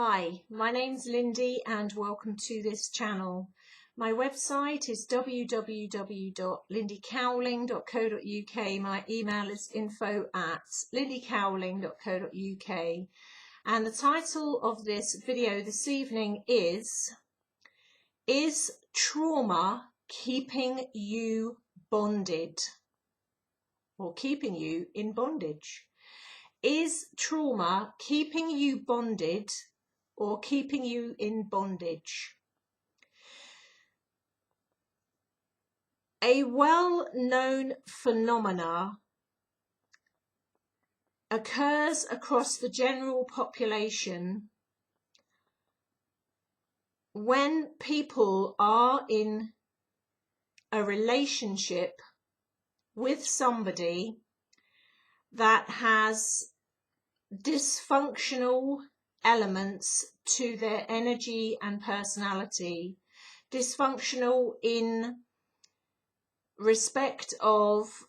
Hi, my name's Lindy and welcome to this channel. My website is www.lindycowling.co.uk. My email is info@lindycowling.co.uk. And the title of this video this evening is Trauma Keeping You Bonded? Or keeping you in bondage? Is trauma keeping you bonded or keeping you in bondage? A well-known phenomena occurs across the general population when people are in a relationship with somebody that has dysfunctional elements to their energy and personality. Dysfunctional in respect of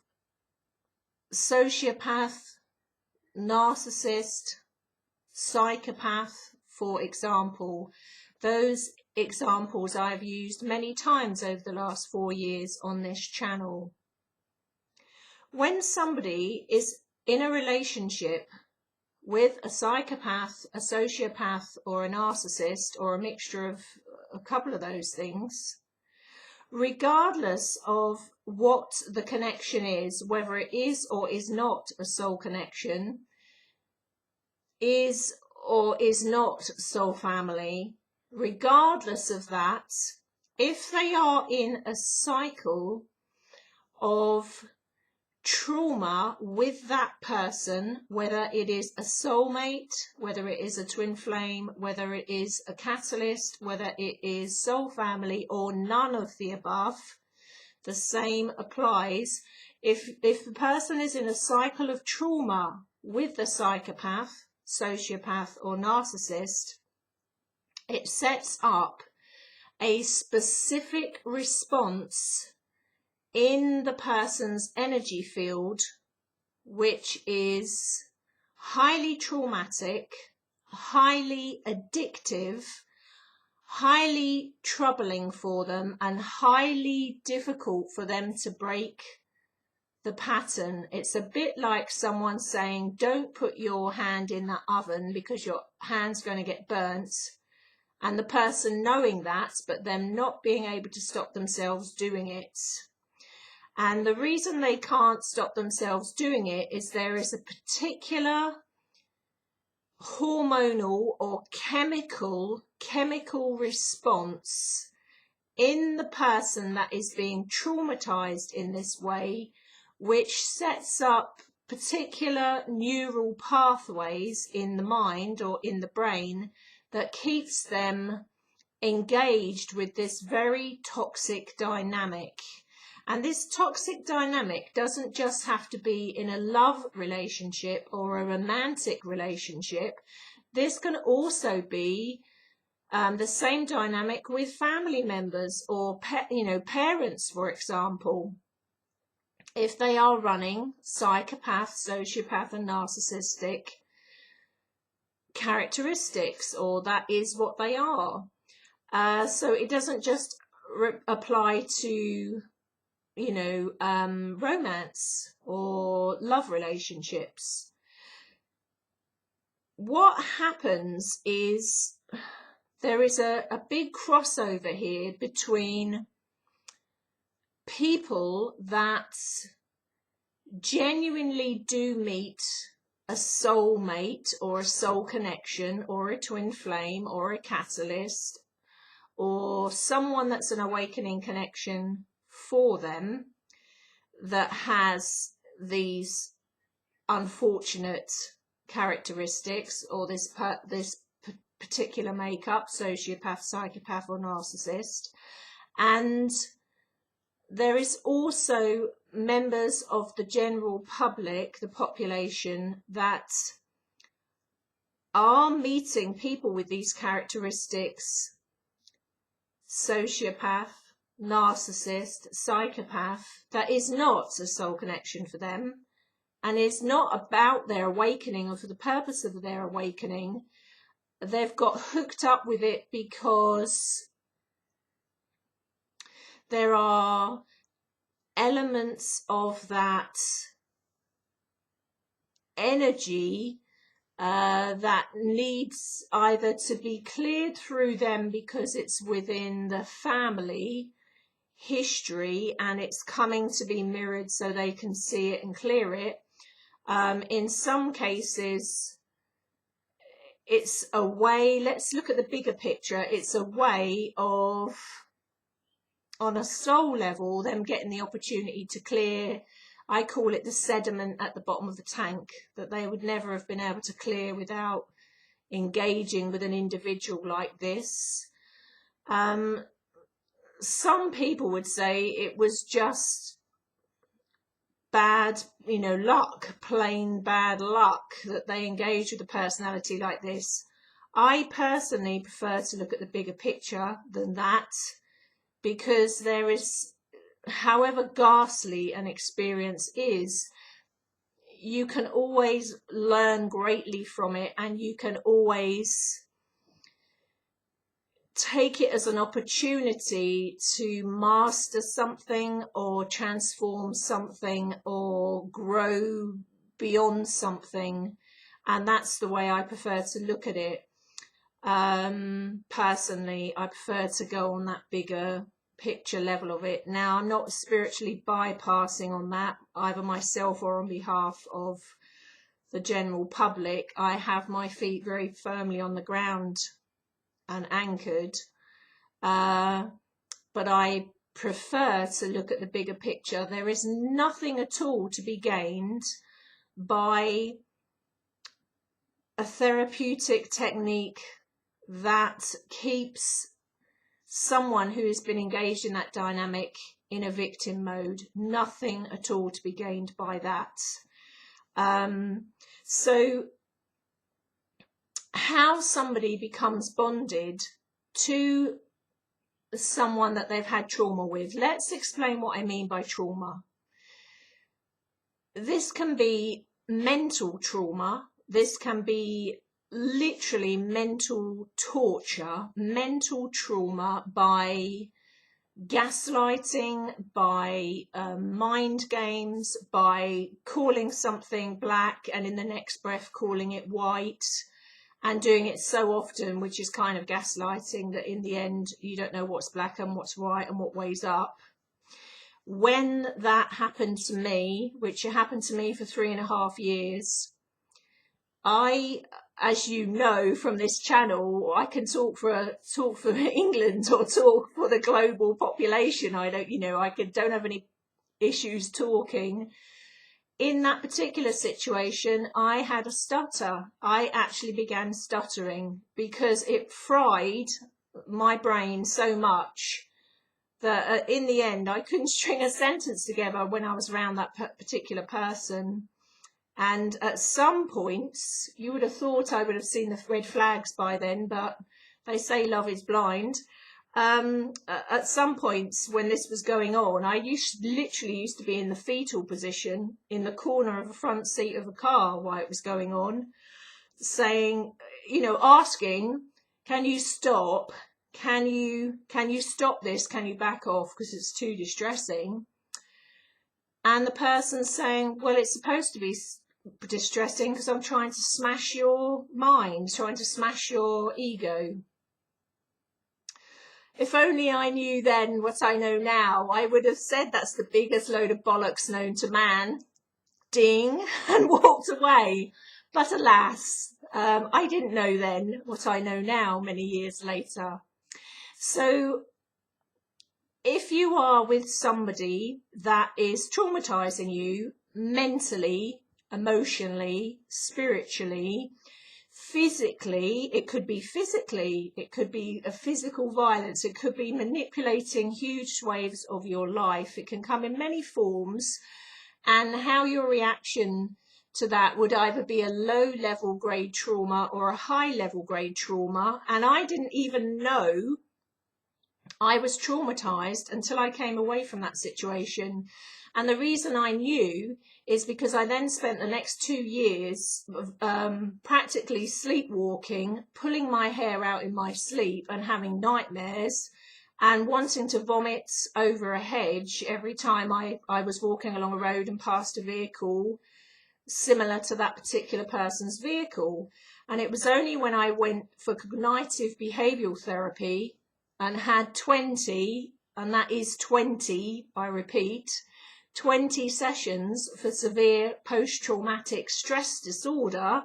sociopath, narcissist, psychopath, for example. Those examples I've used many times over the last 4 years on this channel. When somebody is in a relationship with a psychopath, a sociopath, or a narcissist, or a mixture of a couple of those things, regardless of what the connection is, whether it is or is not a soul connection, is or is not soul family, regardless of that, if they are in a cycle of trauma with that person, whether it is a soulmate, whether it is a twin flame, whether it is a catalyst, whether it is soul family, or none of the above, the same applies. If the person is in a cycle of trauma with the psychopath, sociopath, or narcissist, it sets up a specific response in the person's energy field, which is highly traumatic, highly addictive, highly troubling for them, and highly difficult for them to break the pattern. It's a bit like someone saying, don't put your hand in that oven because your hand's going to get burnt, and the person knowing that, but them not being able to stop themselves doing it. And the reason they can't stop themselves doing it is there is a particular hormonal or chemical response in the person that is being traumatized in this way, which sets up particular neural pathways in the mind or in the brain that keeps them engaged with this very toxic dynamic. And this toxic dynamic doesn't just have to be in a love relationship or a romantic relationship. This can also be the same dynamic with family members or parents, for example. If they are running psychopath, sociopath, and narcissistic characteristics, or that is what they are. So it doesn't just apply to romance or love relationships. What happens is there is a big crossover here between people that genuinely do meet a soulmate or a soul connection or a twin flame or a catalyst or someone that's an awakening connection for them that has these unfortunate characteristics or this particular makeup, sociopath, psychopath, or narcissist. And there is also members of the general public, the population, that are meeting people with these characteristics, sociopath, narcissist, psychopath, that is not a soul connection for them and is not about their awakening or for the purpose of their awakening, they've got hooked up with it because there are elements of that energy that needs either to be cleared through them because it's within the family history and it's coming to be mirrored so they can see it and clear it. In some cases, it's a way, let's look at the bigger picture, it's a way of, on a soul level, them getting the opportunity to clear, I call it the sediment at the bottom of the tank, that they would never have been able to clear without engaging with an individual like this. Some people would say it was just bad, luck, plain bad luck, that they engage with a personality like this. I personally prefer to look at the bigger picture than that, because there is, however ghastly an experience is, you can always learn greatly from it, and you can always take it as an opportunity to master something or transform something or grow beyond something. And that's the way I prefer to look at it. Personally, I prefer to go on that bigger picture level of it. Now, I'm not spiritually bypassing on that, either myself or on behalf of the general public. I have my feet very firmly on the ground and anchored, but I prefer to look at the bigger picture. There is nothing at all to be gained by a therapeutic technique that keeps someone who has been engaged in that dynamic in a victim mode. Nothing at all to be gained by that. So how somebody becomes bonded to someone that they've had trauma with. Let's explain what I mean by trauma. This can be mental trauma. This can be literally mental torture, mental trauma by gaslighting, by mind games, by calling something black and in the next breath calling it white, and doing it so often, which is kind of gaslighting, that in the end you don't know what's black and what's white and what weighs up. When that happened to me, which happened to me for 3.5 years, I, as you know from this channel, I can talk for England or talk for the global population. I don't have any issues talking. In that particular situation, I had a stutter. I actually began stuttering because it fried my brain so much that in the end, I couldn't string a sentence together when I was around that particular person. And at some points, you would have thought I would have seen the red flags by then, but they say love is blind. At some points when this was going on, I literally used to be in the fetal position in the corner of the front seat of a car while it was going on, saying, asking, can you stop? Can you stop this? Can you back off? Because it's too distressing. And the person saying, well, it's supposed to be distressing because I'm trying to smash your mind, trying to smash your ego. If only I knew then what I know now, I would have said that's the biggest load of bollocks known to man, ding, and walked away. But alas, I didn't know then what I know now many years later. So if you are with somebody that is traumatizing you mentally, emotionally, spiritually, physically, it could be a physical violence, it could be manipulating huge swathes of your life, it can come in many forms, and how your reaction to that would either be a low level grade trauma or a high level grade trauma. And I didn't even know I was traumatized until I came away from that situation. And the reason I knew is because I then spent the next 2 years practically sleepwalking, pulling my hair out in my sleep and having nightmares and wanting to vomit over a hedge every time I was walking along a road and passed a vehicle similar to that particular person's vehicle. And it was only when I went for cognitive behavioural therapy and had 20, and that is 20, I repeat, 20 sessions for severe post-traumatic stress disorder,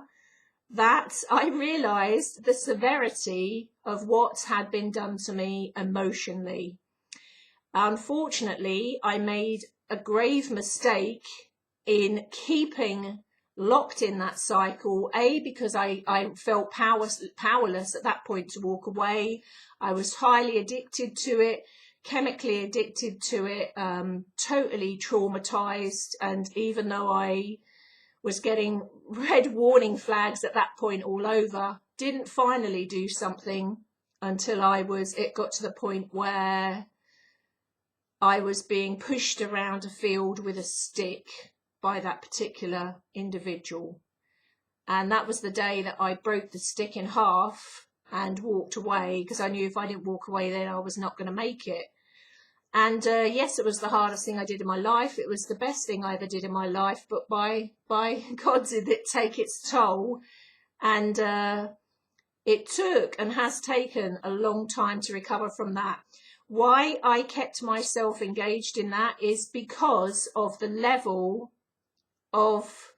that I realised the severity of what had been done to me emotionally. Unfortunately, I made a grave mistake in keeping locked in that cycle, because I felt powerless at that point to walk away. I was highly addicted to it, chemically addicted to it, totally traumatized. And even though I was getting red warning flags at that point all over, didn't finally do something until it got to the point where I was being pushed around a field with a stick by that particular individual. And that was the day that I broke the stick in half and walked away, because I knew if I didn't walk away then I was not going to make it. And yes, it was the hardest thing I did in my life. It was the best thing I ever did in my life, but by God did it take its toll. And it took and has taken a long time to recover from that. Why I kept myself engaged in that is because of the level of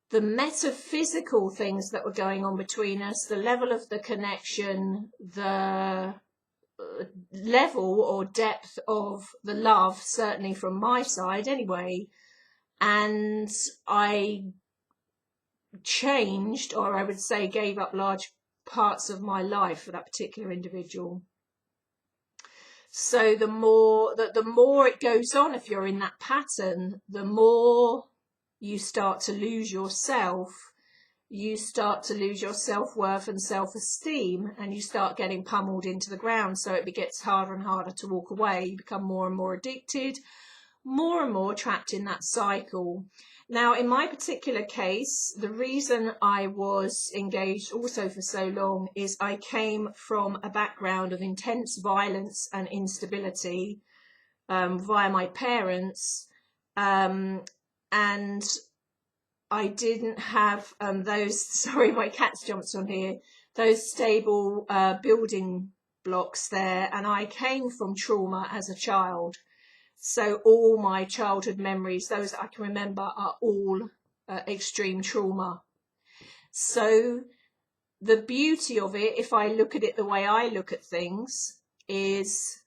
the metaphysical things that were going on between us, the level of the connection, the level or depth of the love, certainly from my side anyway. And I changed, or I would say gave up, large parts of my life for that particular individual. So the more it goes on, if you're in that pattern, the more you start to lose yourself. You start to lose your self-worth and self-esteem, and you start getting pummeled into the ground. So it gets harder and harder to walk away. You become more and more addicted, more and more trapped in that cycle. Now, in my particular case, the reason I was engaged also for so long is I came from a background of intense violence and instability via my parents, and I didn't have those, sorry, my cat's jumped on here, those stable building blocks there. And I came from trauma as a child. So all my childhood memories, those that I can remember, are all extreme trauma. So the beauty of it, if I look at it the way I look at things, is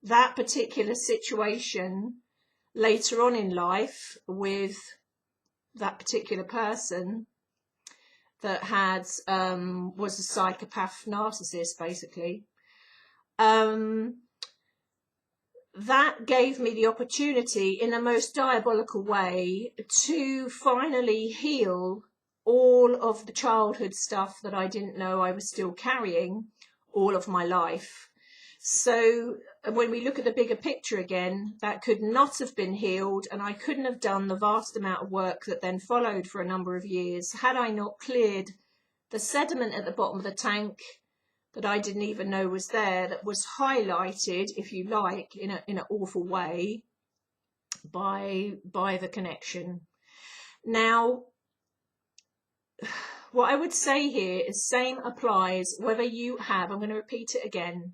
that particular situation later on in life with that particular person that had was a psychopath narcissist, basically, that gave me the opportunity in the most diabolical way to finally heal all of the childhood stuff that I didn't know I was still carrying all of my life. So when we look at the bigger picture again, that could not have been healed, and I couldn't have done the vast amount of work that then followed for a number of years had I not cleared the sediment at the bottom of the tank that I didn't even know was there, that was highlighted, if you like, in an awful way by the connection. Now, what I would say here is same applies whether you have, I'm going to repeat it again,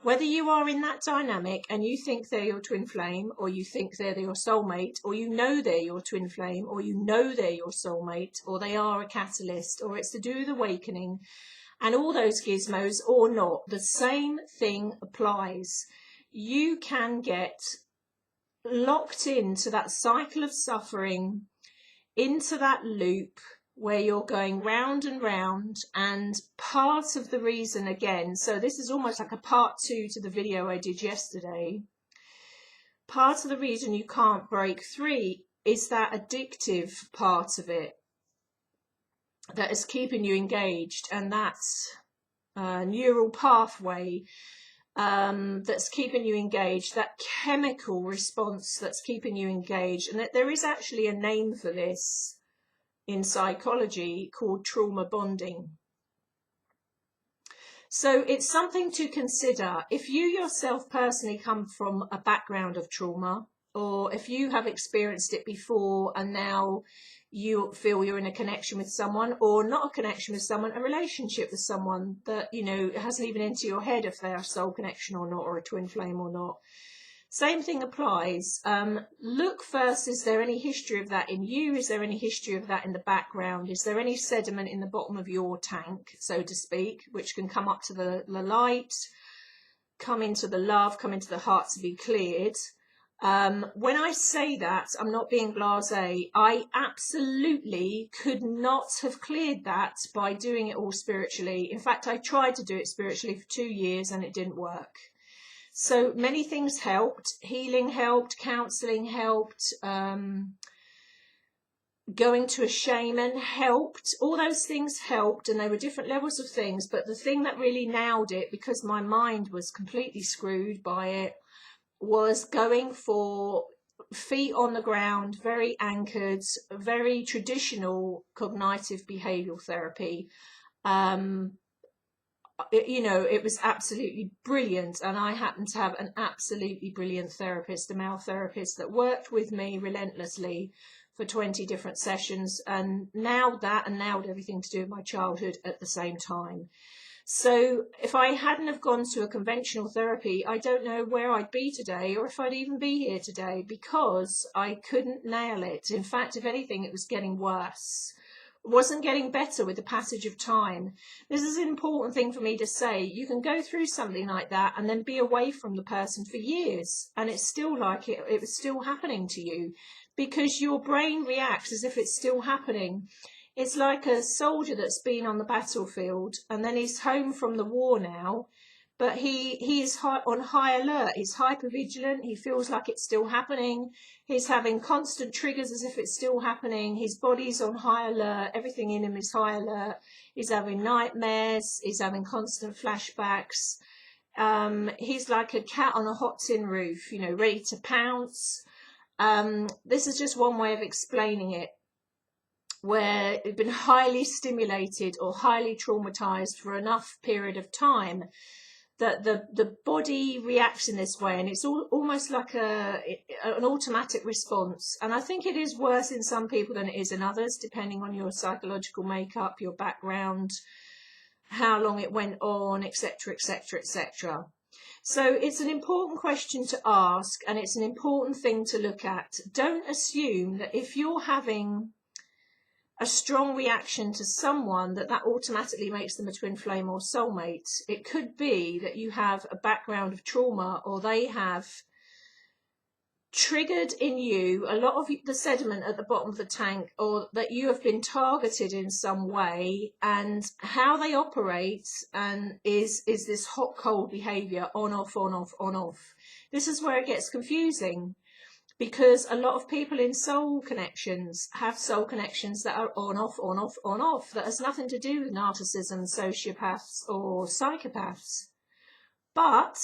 whether you are in that dynamic and you think they're your twin flame, or you think they're your soulmate, or you know they're your twin flame, or you know they're your soulmate, or they are a catalyst, or it's to do with awakening, and all those gizmos or not, the same thing applies. You can get locked into that cycle of suffering, into that loop where you're going round and round. And part of the reason, again, so this is almost like a part 2 to the video I did yesterday, part of the reason you can't break free is that addictive part of it that is keeping you engaged, and that's neural pathway that's keeping you engaged, that chemical response that's keeping you engaged. And that there is actually a name for this in psychology called trauma bonding. So it's something to consider. If you yourself personally come from a background of trauma, or if you have experienced it before and now you feel you're in a connection with someone, or not a connection with someone, a relationship with someone that, you know, it hasn't even entered your head if they are soul connection or not, or a twin flame or not. Same thing applies. Look first, is there any history of that in you? Is there any history of that in the background? Is there any sediment in the bottom of your tank, so to speak, which can come up to the light, come into the love, come into the heart to be cleared? When I say that, I'm not being blasé. I absolutely could not have cleared that by doing it all spiritually. In fact, I tried to do it spiritually for 2 years and it didn't work. So many things helped. Healing helped, counselling helped, going to a shaman helped. All those things helped, and they were different levels of things. But the thing that really nailed it, because my mind was completely screwed by it, was going for feet on the ground, very anchored, very traditional cognitive behavioural therapy. You know, it was absolutely brilliant, and I happened to have an absolutely brilliant therapist, a male therapist, that worked with me relentlessly for 20 different sessions and nailed that and nailed everything to do with my childhood at the same time. So if I hadn't have gone to a conventional therapy, I don't know where I'd be today, or if I'd even be here today, because I couldn't nail it. In fact, if anything, it was getting worse. Wasn't getting better with the passage of time. This is an important thing for me to say. You can go through something like that and then be away from the person for years, and it's still like it was still happening to you, because your brain reacts as if it's still happening. It's like a soldier that's been on the battlefield and then he's home from the war now, but he is on high alert. He's hyper vigilant. He feels like it's still happening. He's having constant triggers as if it's still happening. His body's on high alert. Everything in him is high alert. He's having nightmares. He's having constant flashbacks. He's like a cat on a hot tin roof, you know, ready to pounce. This is just one way of explaining it, where it's been highly stimulated or highly traumatized for enough period of time that the body reacts in this way, and it's almost like an automatic response. And I think it is worse in some people than it is in others, depending on your psychological makeup, your background, how long it went on, etc., etc., etc. So it's an important question to ask, and it's an important thing to look at. Don't assume that if you're having a strong reaction to someone that automatically makes them a twin flame or soulmate. It could be that you have a background of trauma, or they have triggered in you a lot of the sediment at the bottom of the tank, or that you have been targeted in some way, and how they operate and is this hot cold behavior, on off, on off, on off. This is where it gets confusing, because a lot of people in soul connections have soul connections that are on, off, on, off, on, off. That has nothing to do with narcissism, sociopaths or psychopaths. But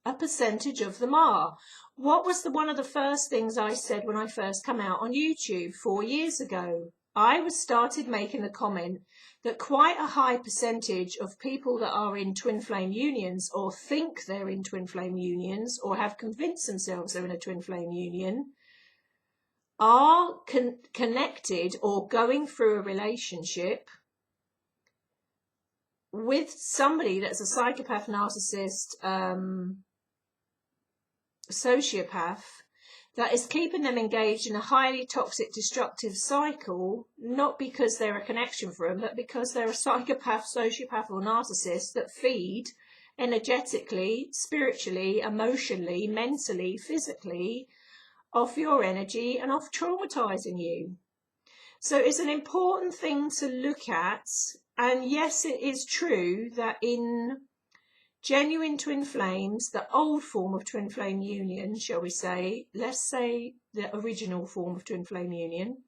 a percentage of them are. What was one of the first things I said when I first came out on YouTube 4 years ago? I started making the comment that quite a high percentage of people that are in twin flame unions, or think they're in twin flame unions, or have convinced themselves they're in a twin flame union, are connected or going through a relationship with somebody that's a psychopath, narcissist, sociopath, that is keeping them engaged in a highly toxic, destructive cycle, not because they're a connection for them, but because they're a psychopath, sociopath, or narcissist that feed energetically, spiritually, emotionally, mentally, physically off your energy and off traumatizing you. So it's an important thing to look at. And yes, it is true that in genuine twin flames, the old form of twin flame union, shall we say, let's say the original form of twin flame union,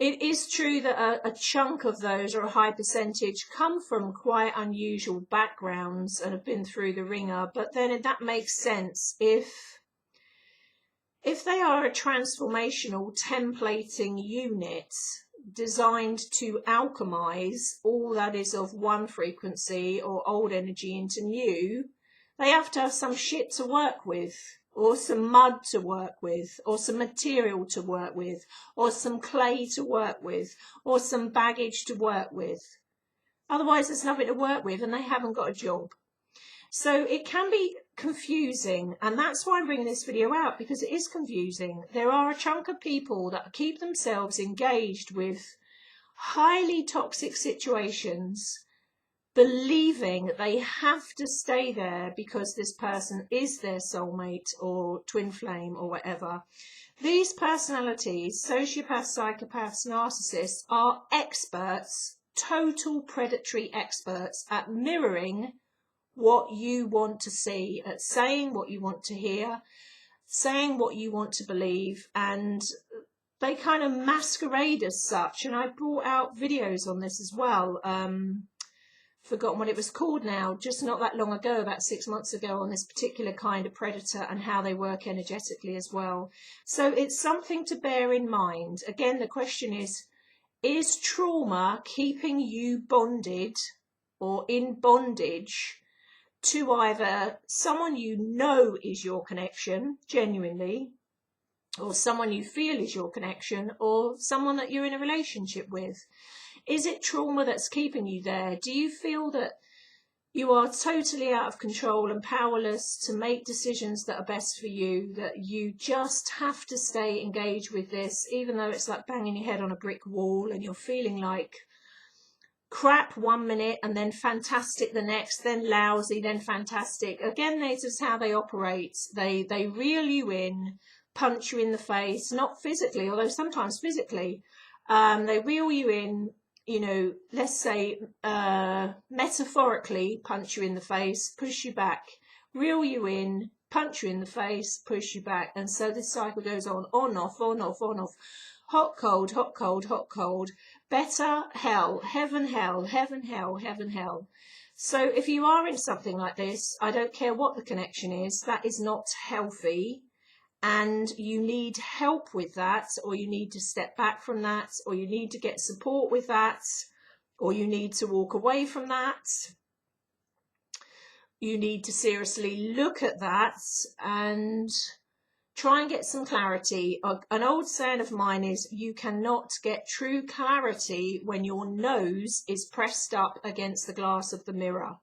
It is true that a chunk of those, or a high percentage, come from quite unusual backgrounds and have been through the ringer, but then that makes sense if they are a transformational templating unit designed to alchemize all that is of one frequency or old energy into new. They have to have some shit to work with, or some mud to work with, or some material to work with, or some clay to work with, or some baggage to work with. Otherwise there's nothing to work with and they haven't got a job. So it can be confusing, and that's why I'm bringing this video out, because it is confusing. There are a chunk of people that keep themselves engaged with highly toxic situations, believing that they have to stay there because this person is their soulmate or twin flame or whatever. These personalities, sociopaths, psychopaths, narcissists, are experts, total predatory experts at mirroring what you want to see, at saying what you want to hear, saying what you want to believe, and they kind of masquerade as such. And I brought out videos on this as well. Forgotten what it was called now, just not that long ago, about 6 months ago, on this particular kind of predator and how they work energetically as well. So it's something to bear in mind. Again, the question is trauma keeping you bonded or in bondage to either someone you know is your connection, genuinely, or someone you feel is your connection, or someone that you're in a relationship with? Is it trauma that's keeping you there? Do you feel that you are totally out of control and powerless to make decisions that are best for you, that you just have to stay engaged with this, even though it's like banging your head on a brick wall and you're feeling like crap 1 minute and then fantastic the next, then lousy, then fantastic? Again, this is how they operate. They reel you in, punch you in the face, not physically, although sometimes physically. They reel you in, you know, let's say metaphorically punch you in the face, push you back, reel you in, punch you in the face, push you back. And so this cycle goes on, off, on, off, on, off. Hot, cold, hot, cold, hot, cold. Better, hell, heaven, hell, heaven, hell, heaven, hell. So if you are in something like this, I don't care what the connection is, that is not healthy. And you need help with that, or you need to step back from that, or you need to get support with that, or you need to walk away from that. You need to seriously look at that and try and get some clarity. An old saying of mine is, you cannot get true clarity when your nose is pressed up against the glass of the mirror.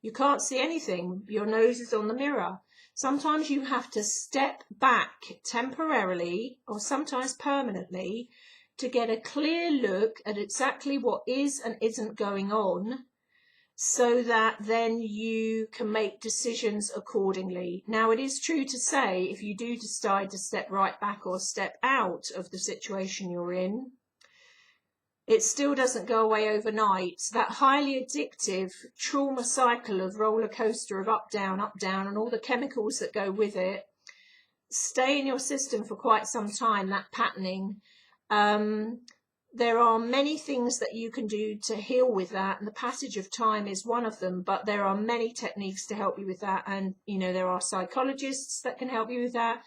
You can't see anything. Your nose is on the mirror. Sometimes you have to step back temporarily, or sometimes permanently, to get a clear look at exactly what is and isn't going on, so that then you can make decisions accordingly. Now, it is true to say, if you do decide to step right back or step out of the situation you're in, it still doesn't go away overnight. That highly addictive trauma cycle of roller coaster of up, down, and all the chemicals that go with it stay in your system for quite some time, that patterning. There are many things that you can do to heal with that, and the passage of time is one of them, but there are many techniques to help you with that. And, you know, there are psychologists that can help you with that,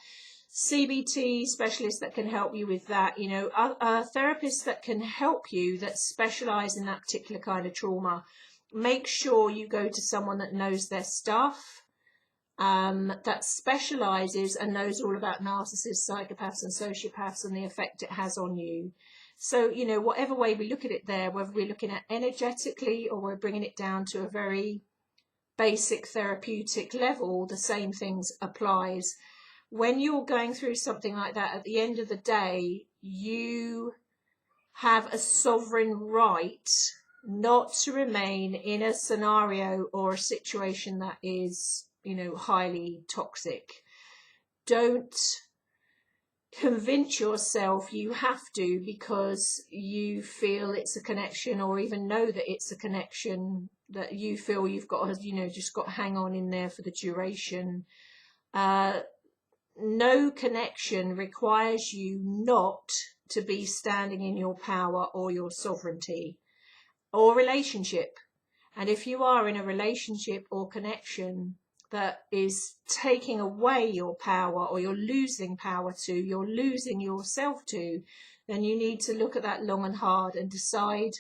CBT specialists that can help you with that, you know, therapists that can help you that specialize in that particular kind of trauma. Make sure you go to someone that knows their stuff, that specializes and knows all about narcissists, psychopaths and sociopaths and the effect it has on you. So, you know, whatever way we look at it there, whether we're looking at energetically or we're bringing it down to a very basic therapeutic level, the same things applies. When you're going through something like that, at the end of the day, you have a sovereign right not to remain in a scenario or a situation that is, you know, highly toxic. Don't convince yourself you have to because you feel it's a connection, or even know that it's a connection, that you feel you've got to, you know, just got to hang on in there for the duration. No connection requires you not to be standing in your power or your sovereignty, or relationship. And if you are in a relationship or connection that is taking away your power, or you're losing power to, you're losing yourself to, then you need to look at that long and hard and decide,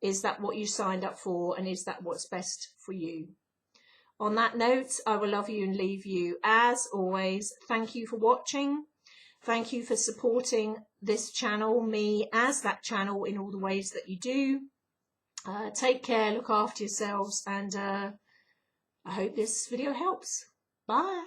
is that what you signed up for, and is that what's best for you? On that note, I will love you and leave you. As always, thank you for watching. Thank you for supporting this channel, me as that channel, in all the ways that you do. Take care, look after yourselves, and I hope this video helps. Bye.